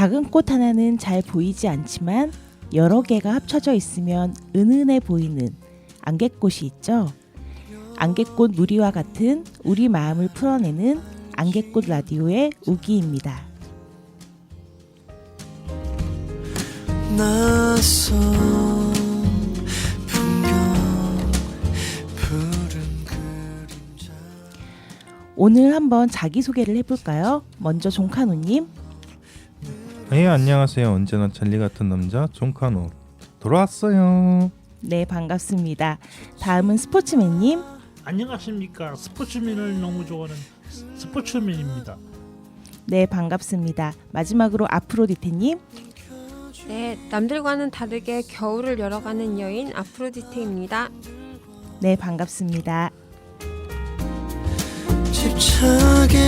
작은 꽃 하나는 잘 보이지 않지만 여러 개가 합쳐져 있으면 은은해 보이는 안개꽃이 있죠. 안개꽃 무리와 같은 우리 마음을 풀어내는 안개꽃 라디오의 우기입니다. 낯선 풍경 푸른 그림자. 오늘 한번 자기소개를 해볼까요? 먼저 종카노님. 네, 안녕하세요. 언제나 젤리 같은 남자 종카노 돌아왔어요. 네, 반갑습니다. 다음은 스포츠맨님. 안녕하십니까. 스포츠맨을 너무 좋아하는 스포츠맨입니다. 네, 반갑습니다. 마지막으로 아프로디테님. 네, 남들과는 다르게 겨울을 열어가는 여인 아프로디테입니다. 네, 반갑습니다. 집착에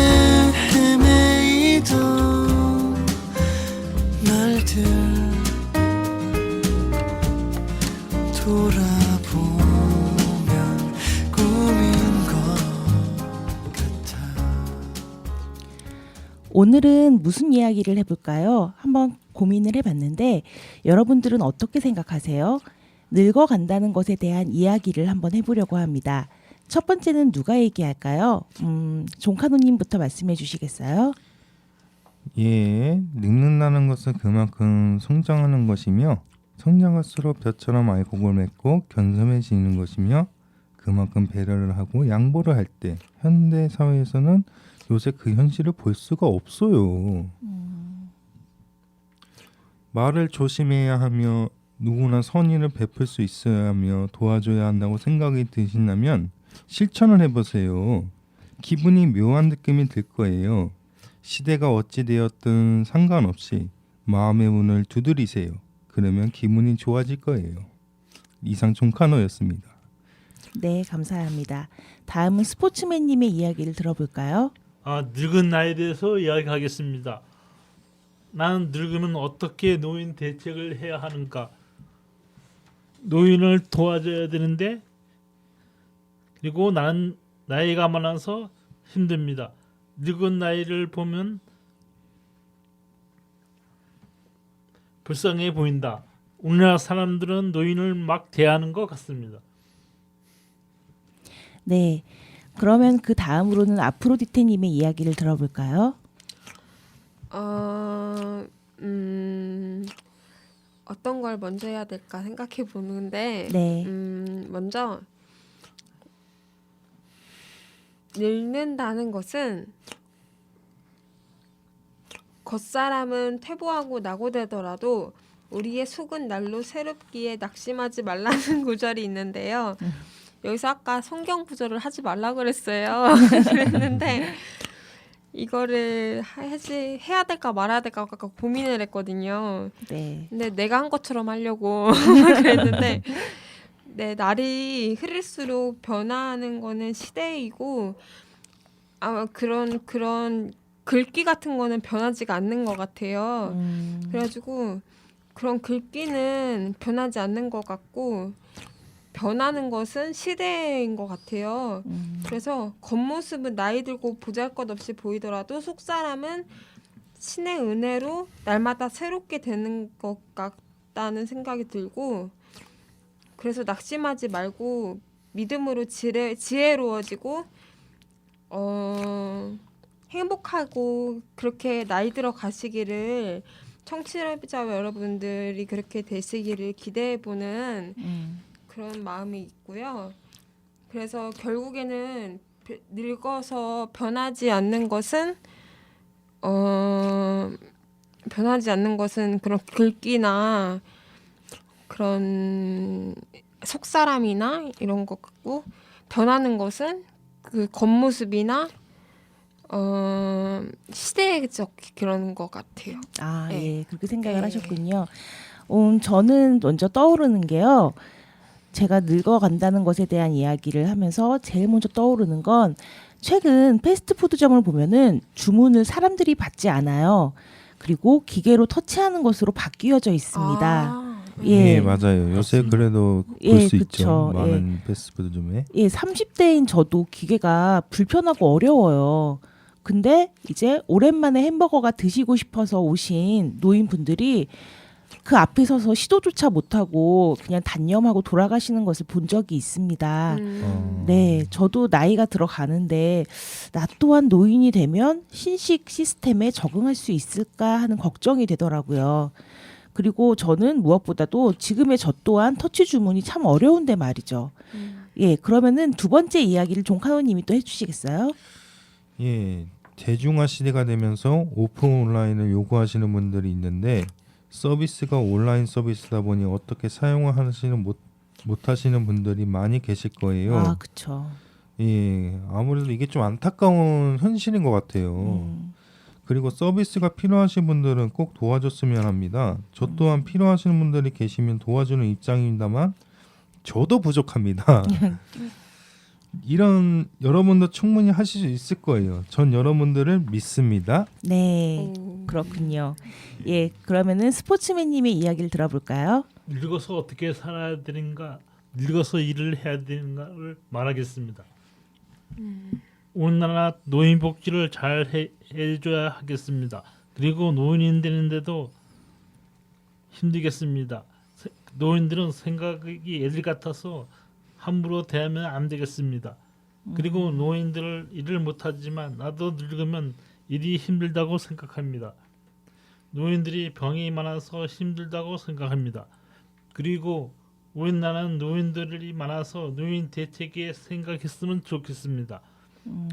헤매이던 날들 돌아보면 꿈인 것 같아. 오늘은 무슨 이야기를 해볼까요? 한번 고민을 해봤는데 여러분들은 어떻게 생각하세요? 늙어간다는 것에 대한 이야기를 한번 해보려고 합니다. 첫 번째는 누가 얘기할까요? 종카노님부터 말씀해 주시겠어요? 예, 늙는다는 것은 그만큼 성장하는 것이며 성장할수록 벼처럼 알곡을 맺고 견성해지는 것이며 그만큼 배려를 하고 양보를 할 때 현대 사회에서는 요새 그 현실을 볼 수가 없어요. 말을 조심해야 하며 누구나 선의를 베풀 수 있어야 하며 도와줘야 한다고 생각이 드신다면 실천을 해보세요. 기분이 묘한 느낌이 들 거예요. 시대가 어찌 되었든 상관없이 마음의 문을 두드리세요. 그러면 기분이 좋아질 거예요. 이상 종카노였습니다. 네, 감사합니다. 다음은 스포츠맨님의 이야기를 들어볼까요? 늙은 나이에 대해서 이야기하겠습니다. 나는 늙으면 어떻게 노인 대책을 해야 하는가? 노인을 도와줘야 되는데 그리고 나는 나이가 많아서 힘듭니다. 늙은 나이를 보면 불쌍해 보인다. 우리나라 사람들은 노인을 막 대하는 것 같습니다. 네, 그러면 그 다음으로는 아프로디테님의 이야기를 들어볼까요? 어떤 걸 먼저 해야 될까 생각해 보는데 네. 먼저 늙는다는 것은 겉사람은 퇴보하고 낙오되더라도 우리의 속은 날로 새롭기에 낙심하지 말라는 구절이 있는데요. 여기서 아까 성경 구절을 하지 말라 그랬어요. 그랬는데 이거를 해야 될까 말아야 될까 아까 고민을 했거든요. 네. 근데 내가 한 것처럼 하려고 그랬는데 네, 날이 흐를수록 변화하는 거는 시대이고 아마 그런 글귀 같은 거는 변하지가 않는 것 같아요. 그래가지고 그런 글귀는 변하지 않는 것 같고 변하는 것은 시대인 것 같아요. 그래서 겉모습은 나이 들고 보잘것없이 보이더라도 속사람은 신의 은혜로 날마다 새롭게 되는 것 같다는 생각이 들고 그래서 낙심하지 말고 믿음으로 지혜로워지고 행복하고 그렇게 나이 들어 가시기를 청취자 여러분들이 그렇게 되시기를 기대해보는 그런 마음이 있고요. 그래서 결국에는 늙어서 변하지 않는 것은 그런 글귀나 그런 속사람이나 이런 것 같고 변하는 것은 그 겉모습이나 시대적 그런 것 같아요. 아, 네. 예, 그렇게 생각을 네. 하셨군요. 저는 먼저 떠오르는 게요. 제가 늙어간다는 것에 대한 이야기를 하면서 제일 먼저 떠오르는 건 최근 패스트푸드점을 보면은 주문을 사람들이 받지 않아요. 그리고 기계로 터치하는 것으로 바뀌어져 있습니다. 예, 맞아요. 요새 맞습니다. 그래도 볼 예, 수 그쵸. 있죠. 많은 패스트푸드점에. 예, 30대인 저도 기계가 불편하고 어려워요. 근데 이제 오랜만에 햄버거가 드시고 싶어서 오신 노인분들이 그 앞에 서서 시도조차 못하고 그냥 단념하고 돌아가시는 것을 본 적이 있습니다. 네, 저도 나이가 들어가는데 나 또한 노인이 되면 신식 시스템에 적응할 수 있을까 하는 걱정이 되더라고요. 그리고 저는 무엇보다도 지금의 저 또한 터치 주문이 참 어려운데 말이죠. 예, 그러면은 두 번째 이야기를 종카노님이 또 해주시겠어요? 예, 대중화 시대가 되면서 오프 온라인을 요구하시는 분들이 있는데 서비스가 온라인 서비스다 보니 어떻게 사용하시는 못하시는 분들이 많이 계실 거예요. 아, 그렇죠. 예, 아무래도 이게 좀 안타까운 현실인 것 같아요. 그리고 서비스가 필요하신 분들은 꼭 도와줬으면 합니다. 저 또한 필요하시는 분들이 계시면 도와주는 입장입니다만 저도 부족합니다. 이런 여러분도 충분히 하실 수 있을 거예요. 전 여러분들을 믿습니다. 네, 그렇군요. 예, 그러면은 스포츠맨님의 이야기를 들어볼까요? 늙어서 어떻게 살아야 되는가, 늙어서 일을 해야 되는가를 말하겠습니다. 우리나라 노인 복지를 잘 해줘야 하겠습니다. 그리고 노인이 되는데도 힘들겠습니다. 노인들은 생각이 애들 같아서 함부로 대하면 안 되겠습니다. 그리고 노인들을 일을 못하지만 나도 늙으면 일이 힘들다고 생각합니다. 노인들이 병이 많아서 힘들다고 생각합니다. 그리고 우리나라는 노인들이 많아서 노인 대책에 생각했으면 좋겠습니다.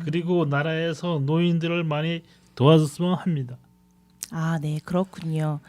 그리고 나라에서 노인들을 많이 도와줬으면 합니다. 아, 네, 그렇군요.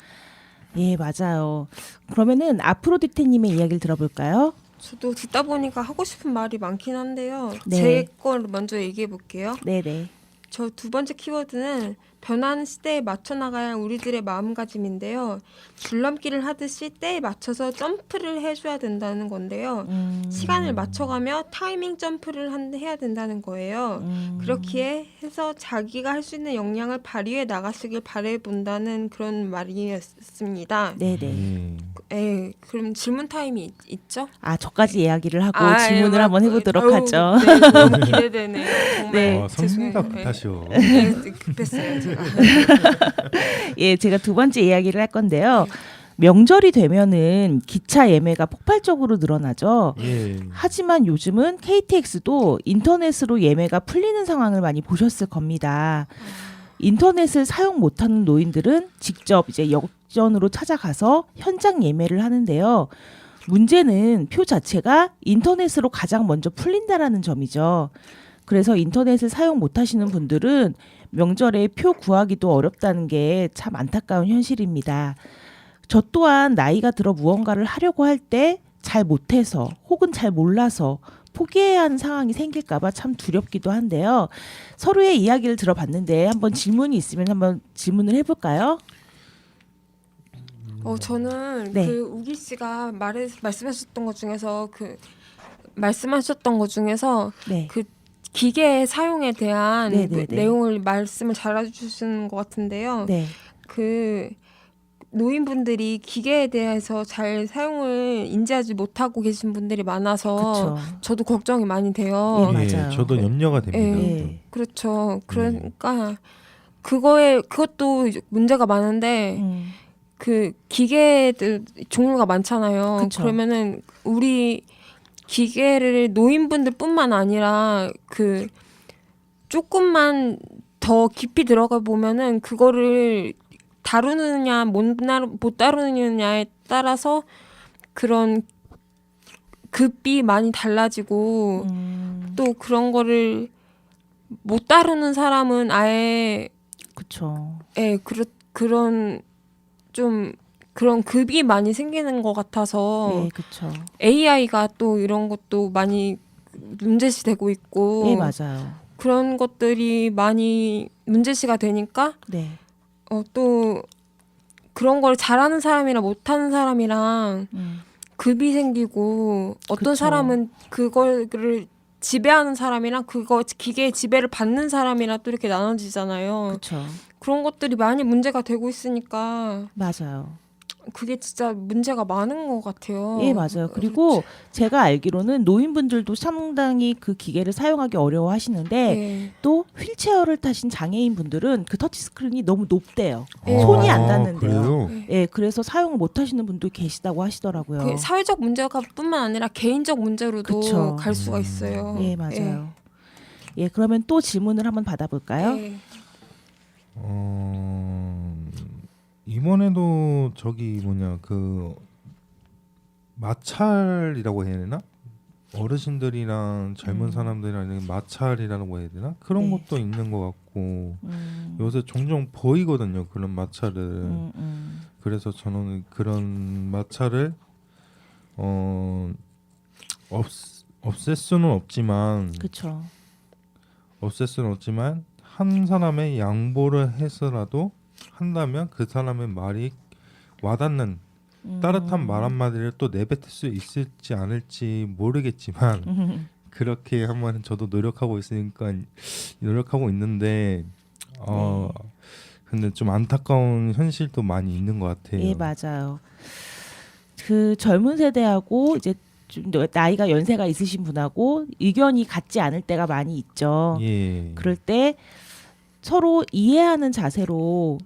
예, 맞아요. 그러면은 아프로디테님의 이야기를 들어볼까요? 저도 듣다 보니까 하고 싶은 말이 많긴 한데요. 네. 제 걸 먼저 얘기해 볼게요. 네네. 저 두 번째 키워드는 변하는 시대에 맞춰 나가야 우리들의 마음가짐인데요. 줄넘기를 하듯이 때에 맞춰서 점프를 해줘야 된다는 건데요. 시간을 맞춰가며 타이밍 점프를 해야 된다는 거예요. 그렇기에 해서 자기가 할 수 있는 역량을 발휘해 나가시길 바라본다는 그런 말이었습니다. 네네. 예, 그럼 질문 타임이 있죠? 아, 저까지 이야기를 하고 아, 질문을 예, 한번 해보도록 아유, 하죠. 네, 너무 기대되네요. 정말 네. 성미가 죄송해요. 급하시오. 네, 급했어요 제가. 예, 제가 두 번째 이야기를 할 건데요. 명절이 되면은 기차 예매가 폭발적으로 늘어나죠. 예. 하지만 요즘은 KTX도 인터넷으로 예매가 풀리는 상황을 많이 보셨을 겁니다. 인터넷을 사용 못하는 노인들은 직접 이제 역전으로 찾아가서 현장 예매를 하는데요. 문제는 표 자체가 인터넷으로 가장 먼저 풀린다라는 점이죠. 그래서 인터넷을 사용 못하시는 분들은 명절에 표 구하기도 어렵다는 게 참 안타까운 현실입니다. 저 또한 나이가 들어 무언가를 하려고 할 때 잘 못해서 혹은 잘 몰라서 포기해야 하는 상황이 생길까봐 참 두렵기도 한데요. 서로의 이야기를 들어봤는데 한번 질문이 있으면 한번 질문을 해볼까요? 저는 네. 그 우기 씨가 말씀하셨던 것 중에서 네. 그 기계 사용에 대한 네네네. 내용을 말씀을 잘해주시는 것 같은데요. 네. 그 노인분들이 기계에 대해서 잘 사용을 인지하지 못하고 계신 분들이 많아서 그렇죠. 저도 걱정이 많이 돼요. 예, 예, 맞아요. 저도 염려가 됩니다. 네. 그렇죠. 그러니까 그것도 문제가 많은데 그 기계들 종류가 많잖아요. 그쵸. 그러면은 우리 기계를 노인분들뿐만 아니라 그 조금만 더 깊이 들어가 보면은 그거를 다루느냐 못 다루느냐에 따라서 그런 급이 많이 달라지고 또 그런 거를 못 다루는 사람은 아예 그렇죠. 그런 좀 그런 급이 많이 생기는 것 같아서 네, 그렇죠. AI가 또 이런 것도 많이 문제시되고 있고 네, 맞아요. 그런 것들이 많이 문제시가 되니까 네. 또 그런 걸 잘하는 사람이랑 못하는 사람이랑 급이 생기고 어떤 그쵸. 사람은 그거를 지배하는 사람이랑 그거 기계의 지배를 받는 사람이랑 또 이렇게 나눠지잖아요. 그렇죠. 그런 것들이 많이 문제가 되고 있으니까 맞아요. 그게 진짜 문제가 많은 것 같아요. 예, 맞아요. 그리고 제가 알기로는 노인분들도 상당히 그 기계를 사용하기 어려워하시는데 네. 또 휠체어를 타신 장애인분들은 그 터치스크린이 너무 높대요. 네. 손이 안 아, 닿는데요. 그래요? 네. 예, 그래서 사용을 못 하시는 분도 계시다고 하시더라고요. 그 사회적 문제가 뿐만 아니라 개인적 문제로도 그쵸. 갈 수가 있어요. 예, 맞아요. 예, 그러면 또 질문을 한번 받아볼까요? 네. 이번에도 저기 뭐냐 그 마찰이라고 해야 되나? 어르신들이랑 젊은 사람들이랑 이렇게 마찰이라고 해야 되나? 그런 네. 것도 있는 것 같고 요새 종종 보이거든요. 그런 마찰을. 그래서 저는 그런 마찰을 없앨 수는 없지만 그렇죠. 없앨 수는 없지만 한 사람의 양보를 해서라도 한다면 그 사람의 말이 와닿는 따뜻한 말 한마디를 또 내뱉을 수 있을지 않을지 모르겠지만 그렇게 한번 저도 노력하고 있는데 근데 좀 안타까운 현실도 많이 있는 것 같아요. 예, 맞아요. 그 젊은 세대하고 이제 좀 나이가 연세가 있으신 분하고 의견이 같지 않을 때가 많이 있죠. 예. 그럴 때 서로 이해하는 자세로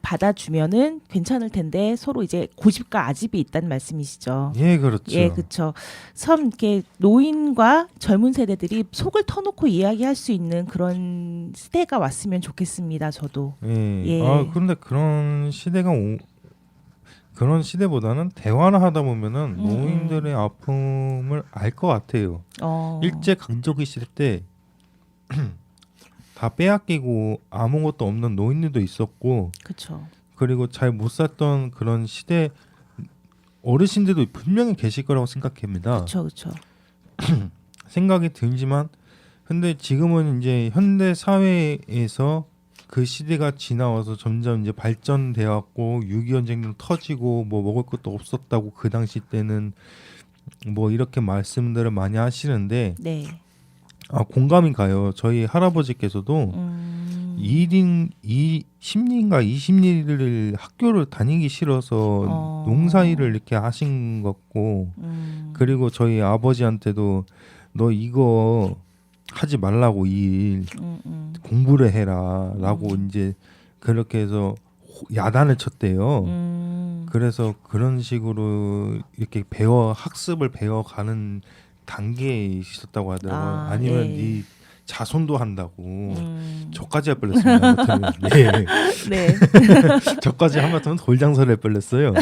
받아주면은 괜찮을 텐데 서로 이제 고집과 아집이 있다는 말씀이시죠. 예, 그렇죠. 예, 그렇죠. 참 이렇게 노인과 젊은 세대들이 속을 터놓고 이야기할 수 있는 그런 시대가 왔으면 좋겠습니다. 저도. 예. 예. 아, 그런데 그런 시대보다는 대화를 하다 보면은 노인들의 아픔을 알 것 같아요. 일제 강점기 시대 때 다 빼앗기고 아무것도 없는 노인들도 있었고, 그렇죠. 그리고 잘 못 살던 그런 시대 어르신들도 분명히 계실 거라고 생각합니다. 그렇죠, 그렇죠. 생각이 들지만, 근데 지금은 이제 현대 사회에서 그 시대가 지나와서 점점 이제 발전되어 왔고 6.25 전쟁도 터지고 뭐 먹을 것도 없었다고 그 당시 때는 뭐 이렇게 말씀들을 많이 하시는데 네. 공감이 가요. 저희 할아버지께서도 10인가 20일을 학교를 다니기 싫어서 농사일을 이렇게 하신 거고 그리고 저희 아버지한테도 너 이거 하지 말라고 일 공부를 해라라고 이제 그렇게 해서 야단을 쳤대요. 그래서 그런 식으로 이렇게 학습을 배워가는 단계에 있었다고 하더라고요. 아니면 예. 네 자손도 한다고 저까지 할 뻔했습니다. 네. 네. 저까지 하마터면 돌장사를 할 뻔했어요.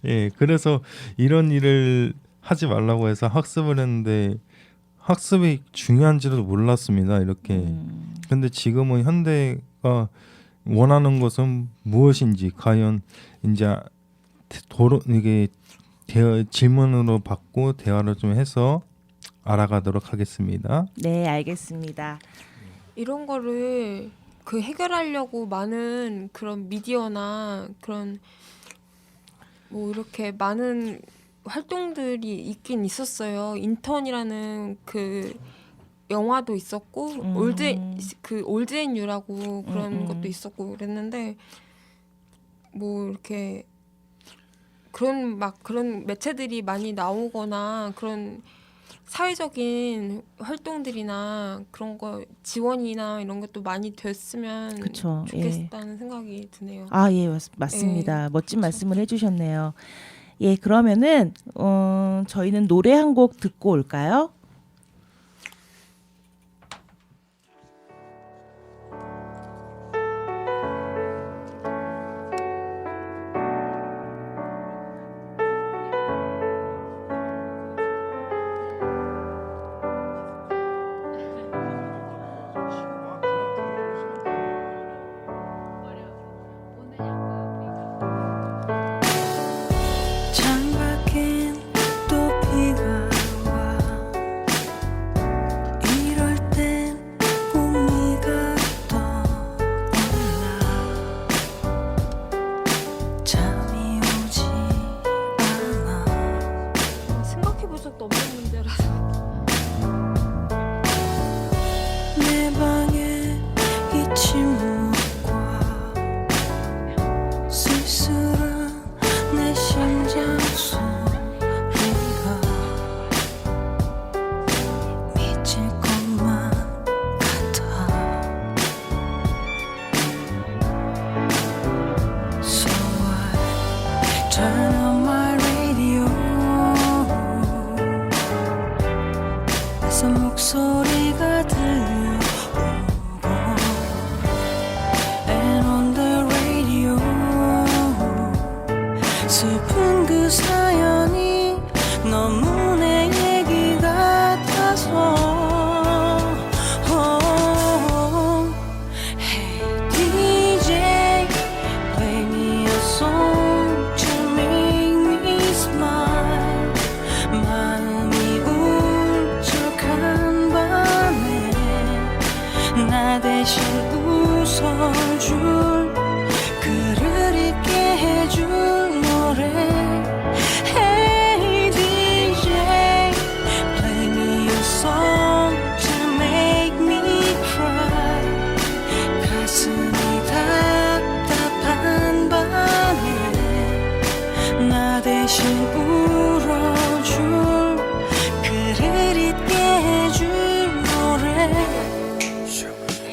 예, 그래서 이런 일을 하지 말라고 해서 학습을 했는데 학습이 중요한지도 몰랐습니다. 이렇게. 근데 지금은 현대가 원하는 것은 무엇인지 과연 이제 이게 질문으로 받고 대화를 좀 해서 알아가도록 하겠습니다. 네, 알겠습니다. 이런 거를 그 해결하려고 많은 그런 미디어나 그런 뭐 이렇게 많은 활동들이 있긴 있었어요. 인턴이라는 그 영화도 있었고 올드 앤 유라고 그런 것도 있었고 그랬는데 뭐 이렇게 그런 매체들이 많이 나오거나 그런 사회적인 활동들이나 그런 거 지원이나 이런 것도 많이 됐으면 그쵸, 좋겠다는 생각이 드네요. 아, 예, 맞습니다. 예, 멋진 그쵸. 말씀을 해주셨네요. 예, 그러면은 저희는 노래 한 곡 듣고 올까요? 창밖엔 또 비가 와 목소리가 들려오고 And on the radio 슬픈 그 사연이 너무 내 얘기 같아서 Hey DJ play me a song to make me smile 마음이 울적한 밤에 나 대신 웃어줄 글을 읽게 해줄 노래 Hey DJ play me a song to make me cry 가슴이 답답한 밤에 나 대신 울어줄 글을 잊게 해줄 노래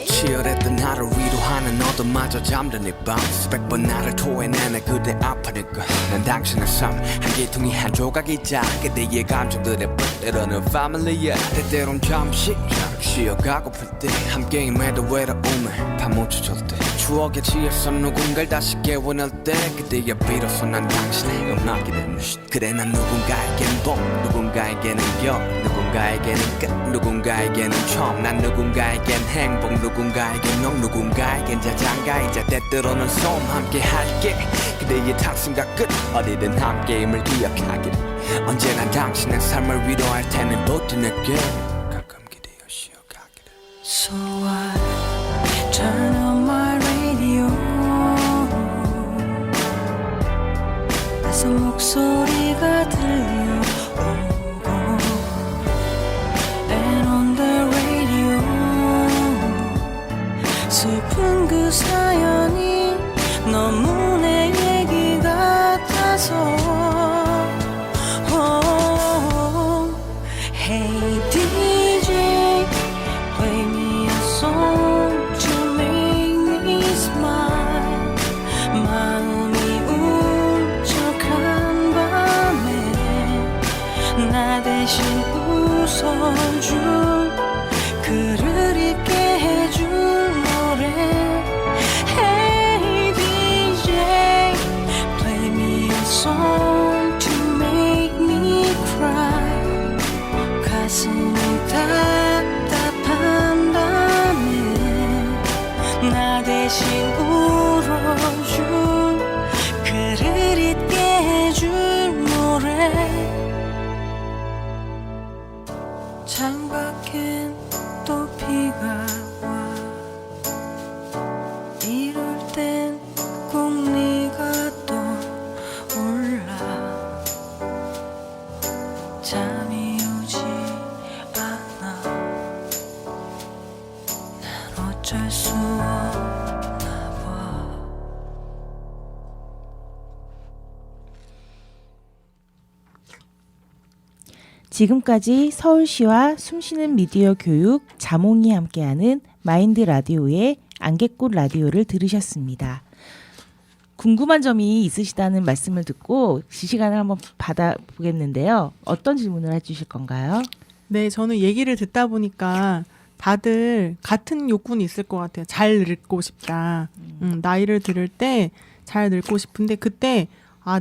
치열했던 나를 위로하는 너도 마저 잠드니 밤 수백 번 나를 토해내네 그대 아파니까 난 당신의 삶 한 기둥이 한 조각이자 그대의 감정들의 때로는 패밀리야 때때론 잠시 쉬어가고플 때 함께 임해도 외로움을 파묻혀줄 때 추억에 취해서 누군가를 다시 깨워낼 때 그때야 비로소 난 당신의 음악이 되는 그래 난 누군가에겐 복 누군가에게는 겨 누군가에게는 끝 누군가에게는 처음 난 누군가에겐 행복 누군가에겐 너 누군가에겐 자장가이자 때때로는 소음 함께 할게 그대의 탑승과 끝 어디든 함께임을 기억하기를 언제나 당신의 삶을 위로할 테는 버티내게 가끔 기대어 쉬어가기를 So I turn on my radio 낯선 목소리가 들려오고 And on the radio 슬픈 그 사연이 너무 내 얘기 같아서 Hey DJ play me a song to make me smile 마음이 울적한 밤에 나 대신 웃어줄 글을 읽게 해줄 노래 Hey DJ play me a song to make me cry 가슴이 답답한 밤에 나 대신 울어줄 글을 잊게 해줄 노래 창밖엔 또 비가 와 이럴 땐 꼭 네가 떠올라 잠이 오지 않아 난 어쩔 수 없나 봐 지금까지 서울시와 숨쉬는 미디어 교육 자몽이 함께하는 마인드 라디오의 안개꽃 라디오를 들으셨습니다. 궁금한 점이 있으시다는 말씀을 듣고 시간을 한번 받아보겠는데요. 어떤 질문을 해주실 건가요? 네, 저는 얘기를 듣다 보니까 다들 같은 욕구는 있을 것 같아요. 잘 늙고 싶다. 나이를 들을 때 잘 늙고 싶은데 그때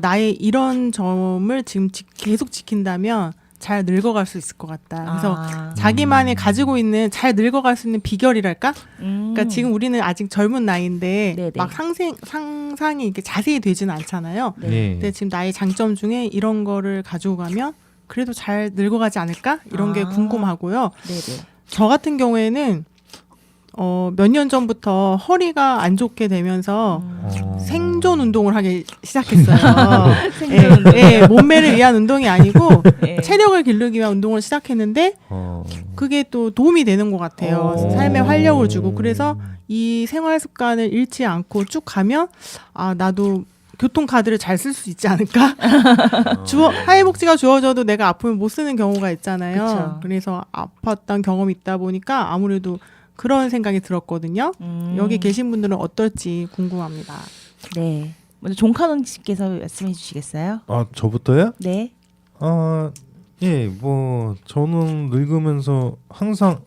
나의 이런 점을 지금 계속 지킨다면 잘 늙어갈 수 있을 것 같다. 그래서 자기만의 가지고 있는 잘 늙어갈 수 있는 비결이랄까? 그러니까 지금 우리는 아직 젊은 나이인데 네네. 막 상상이 이렇게 자세히 되지는 않잖아요. 네. 근데 지금 나의 장점 중에 이런 거를 가지고 가면 그래도 잘 늙어가지 않을까? 이런 게 궁금하고요. 네네. 저 같은 경우에는 몇 년 전부터 허리가 안 좋게 되면서 생존 운동을 하기 시작했어요. 생존 운동. 예, 몸매를 위한 운동이 아니고 예. 체력을 기르기 위한 운동을 시작했는데 그게 또 도움이 되는 것 같아요. 삶에 활력을 주고 그래서 이 생활 습관을 잃지 않고 쭉 가면 나도 교통카드를 잘 쓸 수 있지 않을까? 사회복지가 주어져도 내가 아프면 못 쓰는 경우가 있잖아요. 그쵸. 그래서 아팠던 경험이 있다 보니까 아무래도 그런 생각이 들었거든요. 여기 계신 분들은 어떨지 궁금합니다. 네. 먼저 종카논 씨께서 말씀해 주시겠어요? 저부터요? 네. 예, 뭐 저는 늙으면서 항상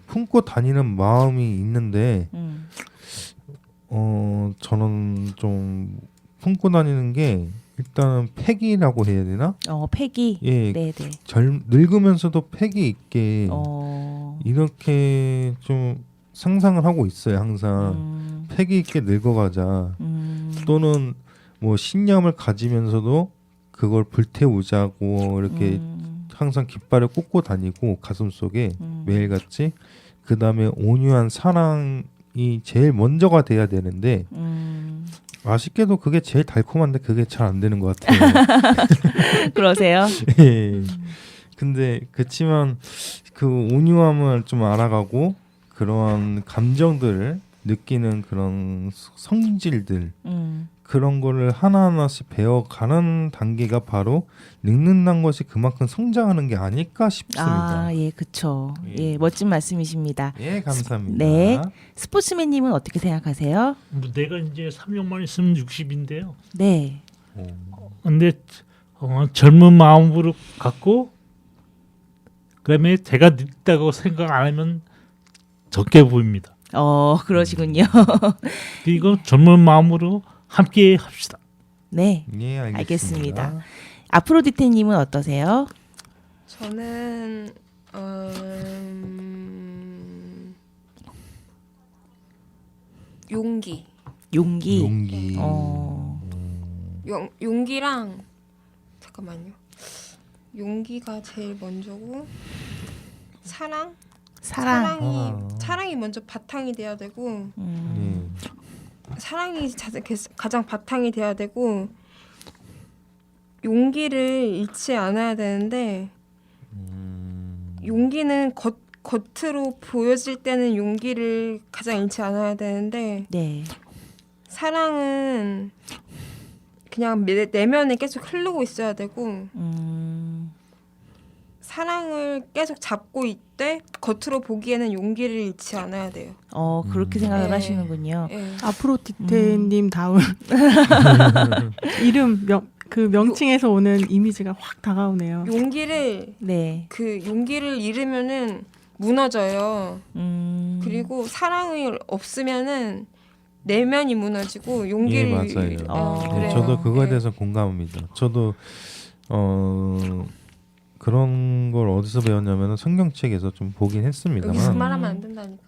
품고 다니는 마음이 있는데 저는 좀 품고 다니는 게 일단은 패기라고 해야 되나? 패기. 예, 네네. 늙으면서도 패기 있게 이렇게 좀 상상을 하고 있어요. 항상 패기 있게 늙어가자. 또는 뭐 신념을 가지면서도 그걸 불태우자고 이렇게 항상 깃발을 꽂고 다니고 가슴속에 매일같이 그 다음에 온유한 사랑이 제일 먼저가 돼야 되는데 아쉽게도 그게 제일 달콤한데 그게 잘 안 되는 것 같아요. 그러세요? 예. 근데 그치만 그 온유함을 좀 알아가고 그러한 감정들을 느끼는 그런 성질들 그런 거를 하나하나씩 배워가는 단계가 바로 늙는다는 것이 그만큼 성장하는 게 아닐까 싶습니다. 예, 그쵸. 예. 예, 멋진 말씀이십니다. 예, 감사합니다. 네. 스포츠맨님은 어떻게 생각하세요? 뭐 내가 이제 3년만 있으면 60인데요. 네. 근데 젊은 마음으로 갖고 그다음에 제가 늙다고 생각 안 하면 적게 보입니다. 그러시군요. 그리고 젊은 마음으로 함께 합시다. 네. 예, 알겠습니다. 아프로디테님은 어떠세요? 저는 용기. 용기. 용기. 용기랑 잠깐만요. 용기가 제일 먼저고 사랑. 사랑이 먼저 바탕이 돼야 되고 사랑이 가장 바탕이 돼야 되고 용기를 잃지 않아야 되는데 용기는 겉으로 보여질 때는 용기를 가장 잃지 않아야 되는데 네. 사랑은 그냥 내면에 계속 흐르고 있어야 되고 사랑을 계속 잡고 있되 겉으로 보기에는 용기를 잃지 않아야 돼요. 그렇게 생각을 네. 하시는군요. 네. 아프로디테님 다운 이름 그 명칭에서 오는 이미지가 확 다가오네요. 용기를 네. 그 용기를 잃으면은 무너져요. 그리고 사랑이 없으면은 내면이 무너지고 용기를 예, 맞아요. 네, 그래요. 저도 그거에 네. 대해서 공감합니다. 저도 그런 걸 어디서 배웠냐면 성경책에서 좀 보긴 여기서 했습니다만 말하면 안 된다니까.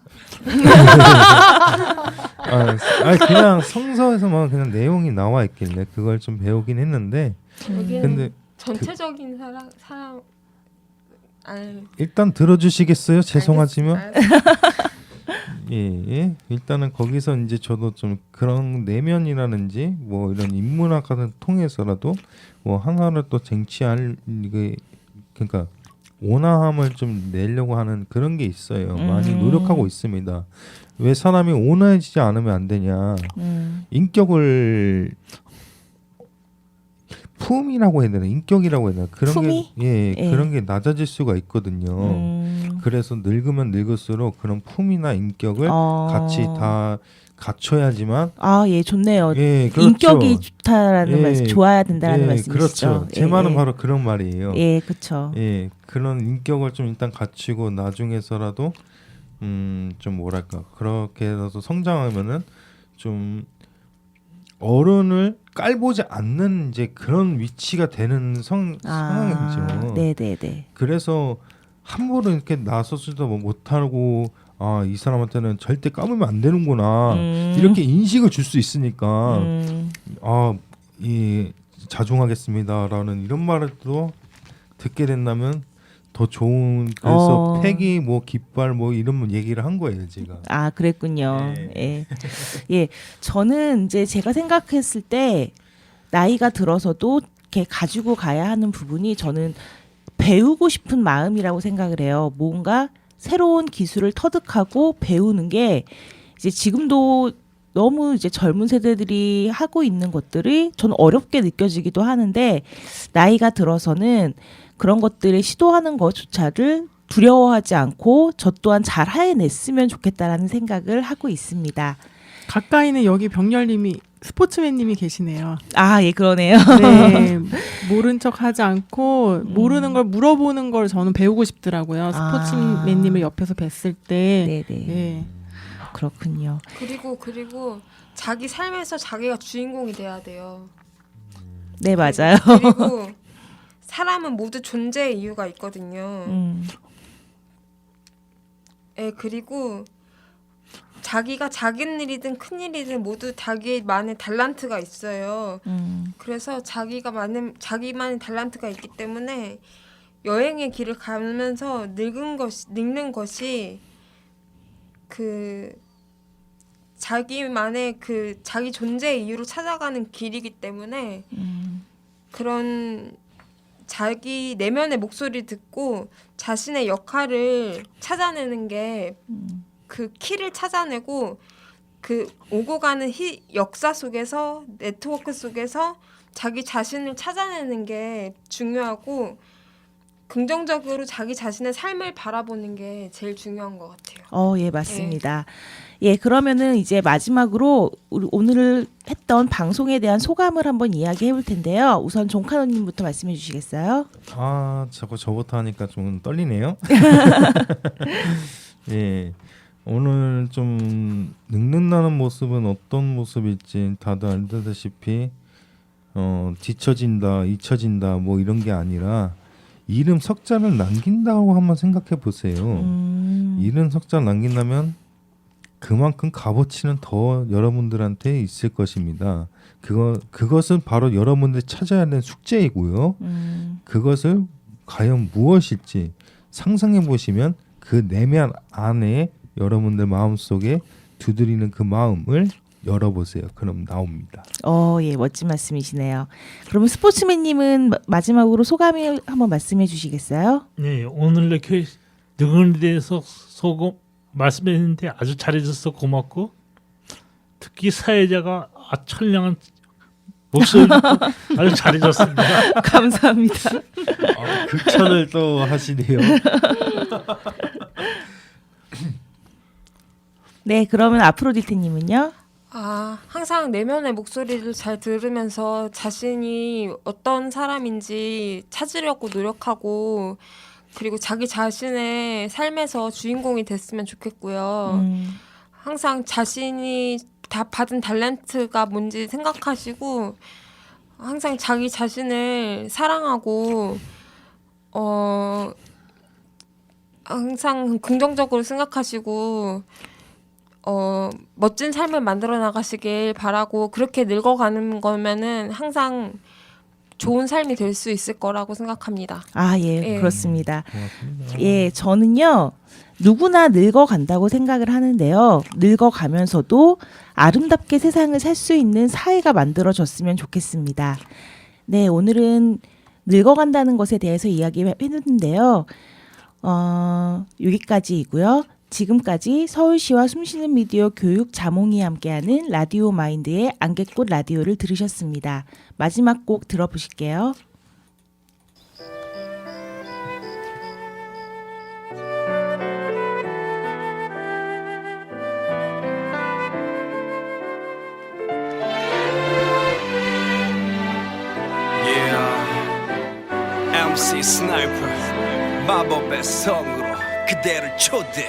그냥 성서에서만 그냥 내용이 나와 있길래 그걸 좀 배우긴 했는데 여기는 근데 전체적인 사랑 일단 들어주시겠어요? 죄송하지만 알겠습니다. 예, 일단은 거기서 이제 저도 좀 그런 내면이라든지 뭐 이런 인문학 같은 통해서라도 뭐 하나를 또 쟁취할 이게 그러니까 온화함을 좀 내려고 하는 그런 게 있어요. 많이 노력하고 있습니다. 왜 사람이 온화해지지 않으면 안 되냐? 인격을 품이라고 해야 되나? 인격이라고 해야 되나? 그런 품위? 게 예. 그런 게 낮아질 수가 있거든요. 그래서 늙으면 늙을수록 그런 품이나 인격을 같이 다 갖춰야지만 예, 좋네요. 예, 그렇죠. 인격이 좋다라는 예, 말씀, 좋아야 된다는 말씀이시죠. 그렇죠. 제 말은 바로 그런 말이에요. 예, 그렇죠. 예, 그런 인격을 좀 일단 갖추고 나중에서라도 좀 뭐랄까 그렇게 해서 성장하면은 좀 어른을 깔보지 않는 이제 그런 위치가 되는 상황이죠. 네네네. 그래서 함부로 이렇게 나서지도 못하고 이 사람한테는 절대 까불면 안 되는구나 이렇게 인식을 줄 수 있으니까 자중하겠습니다라는 이런 말을 또 듣게 된다면 더 좋은 그래서 패기 뭐 깃발 뭐 이런 얘기를 한 거예요 제가. 그랬군요. 예, 저는 이제 제가 생각했을 때 나이가 들어서도 이렇게 가지고 가야 하는 부분이 저는 배우고 싶은 마음이라고 생각을 해요. 뭔가 새로운 기술을 터득하고 배우는 게 이제 지금도 너무 이제 젊은 세대들이 하고 있는 것들이 저는 어렵게 느껴지기도 하는데 나이가 들어서는 그런 것들을 시도하는 것조차를 두려워하지 않고 저 또한 잘 해냈으면 좋겠다라는 생각을 하고 있습니다. 가까이는 여기 병렬님이 스포츠맨님이 계시네요. 아, 예, 그러네요. 네, 모른 척 하지 않고 모르는 걸 물어보는 걸 저는 배우고 싶더라고요. 스포츠맨님을 옆에서 뵀을 때. 네네. 네. 그렇군요. 그리고 자기 삶에서 자기가 주인공이 돼야 돼요. 네, 맞아요. 그리고 사람은 모두 존재의 이유가 있거든요. 예, 그리고 자기가 작은 일이든 큰 일이든 모두 자기만의 달란트가 있어요. 그래서 자기만의 달란트가 있기 때문에 여행의 길을 가면서 늙는 것이 그 자기만의 그 자기 존재의 이유를 찾아가는 길이기 때문에 그런 자기 내면의 목소리를 듣고 자신의 역할을 찾아내는 게 그 키를 찾아내고 그 오고 가는 역사 속에서 네트워크 속에서 자기 자신을 찾아내는 게 중요하고 긍정적으로 자기 자신의 삶을 바라보는 게 제일 중요한 것 같아요. 예, 맞습니다. 예, 그러면은 이제 마지막으로 오늘 했던 방송에 대한 소감을 한번 이야기해 볼 텐데요. 우선 종카노님부터 말씀해 주시겠어요? 아, 자꾸 저부터 하니까 좀 떨리네요. 예, 오늘 좀 늙는다는 모습은 어떤 모습일지 다들 알다시피 뒤처진다, 잊혀진다 뭐 이런 게 아니라 이름 석자를 남긴다고 한번 생각해 보세요. 이름 석자를 남긴다면 그만큼 값어치는 더 여러분들한테 있을 것입니다. 그것은 바로 여러분들이 찾아야 하는 숙제이고요. 그것을 과연 무엇일지 상상해 보시면 그 내면 안에 여러분들 마음속에 두드리는 그 마음을 열어보세요. 그럼 나옵니다. 예, 멋진 말씀이시네요. 그러면 스포츠맨님은 마지막으로 소감을 한번 말씀해 주시겠어요? 네, 오늘 이렇게 누구에 대해서 말씀했는데 아주 잘해줘서 고맙고 특히 사회자가 천량한 목소리 아주 잘해줬습니다. 감사합니다. 극찬을 또 하시네요. 네, 그러면 아프로디테님은요? 항상 내면의 목소리를 잘 들으면서 자신이 어떤 사람인지 찾으려고 노력하고 그리고 자기 자신의 삶에서 주인공이 됐으면 좋겠고요. 항상 자신이 다 받은 탤런트가 뭔지 생각하시고 항상 자기 자신을 사랑하고 항상 긍정적으로 생각하시고 멋진 삶을 만들어 나가시길 바라고 그렇게 늙어가는 거면은 항상 좋은 삶이 될 수 있을 거라고 생각합니다. 예, 예. 그렇습니다. 고맙습니다. 예, 저는요. 누구나 늙어간다고 생각을 하는데요. 늙어가면서도 아름답게 세상을 살 수 있는 사회가 만들어졌으면 좋겠습니다. 네, 오늘은 늙어간다는 것에 대해서 이야기했는데요. 여기까지이고요. 지금까지 서울시와 숨쉬는 미디어 교육 자몽이 함께하는 라디오 마인드의 안개꽃 라디오를 들으셨습니다. 마지막 곡 들어보실게요. MC 스나이퍼 마법의 성으로 그대를 초대.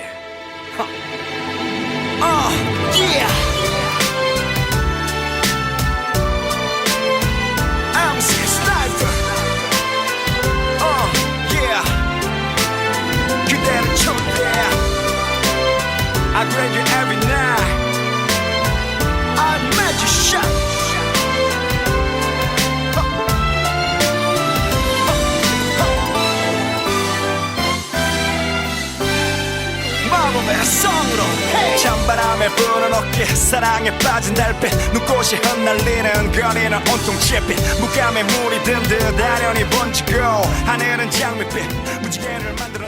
Yeah. MC 스나이퍼. Yeah. 그대를 초대. I grab you every night. I make you shine. 마법의 성으로 찬바람에 부는 어깨 사랑에 빠진 달빛 눈꽃이 흩날리는 거리는 온통 잿빛 무감의 물이 든 듯 아련히 번지고 하늘은 장밋빛 무지개를 만들어